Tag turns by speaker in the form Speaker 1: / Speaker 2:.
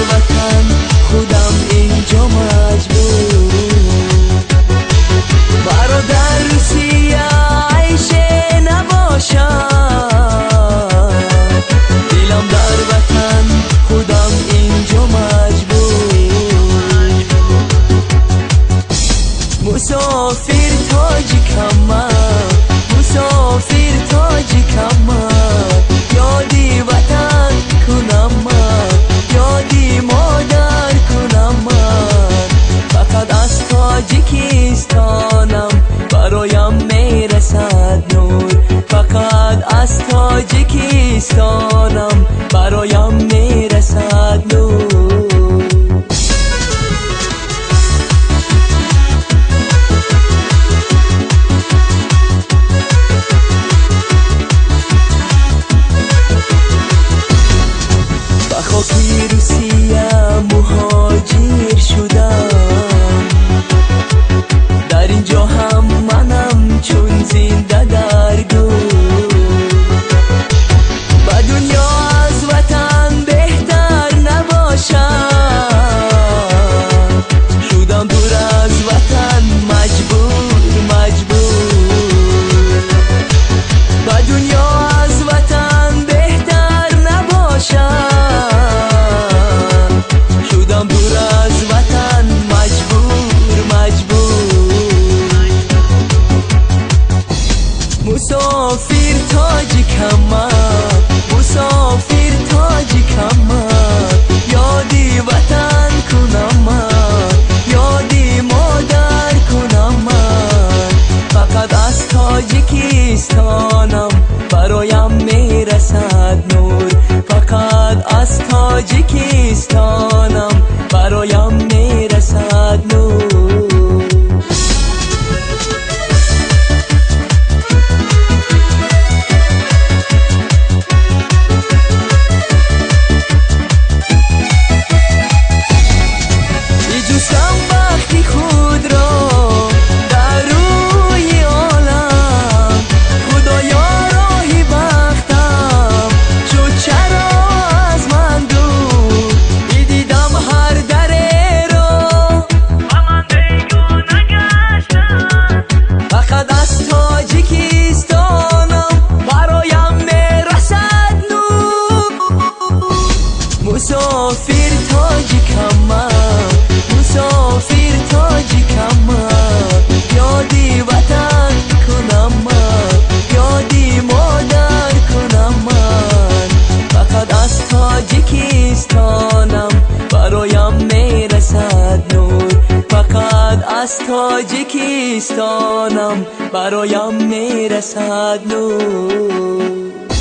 Speaker 1: وطن خودم اینجا مجبور. برادر روسیه عیشه نباشد، دلم در وطن خودم اینجا مجبور. مسافر تاجیکم من، مسافر تاجیکم من، یادی وطن کنم من، یادی مادر کنم من. فقط از تاجیکستانم برایم میرسد نور، فقط از تاجیکستانم برایم میرسد نور. خاکی روسیه مهاجر شدم، در اینجا هم منم چون زنده در گور. و دنیا از وطن بهتر نباشد، شدم دور از وطن مجبور مجبور. و دنیا از وطن بهتر نباشد، مسافر تاجیکم من، مسافر تاجیکم من، یادی وطن کنم من، یادی مادر کنم من. فقط از تاجیکستانم برایم میرسد نور، فقط از تاجیکستانم برایم میرسد نور. وقتی خود را در روی عالم، خدایا راهی بختم شد چرا از من دور. دیدم هر دره را و من بیگانه گشتم، فقط از تاجیکستانم برایم میرسد نور. مسافر تاجیکم من، مسافر تاجیکم من، یادی وطن کنم من، یادی مادر کنم من. فقط از تاجیکستانم برایم میرسد نور، فقط از تاجیکستانم برایم میرسد نور.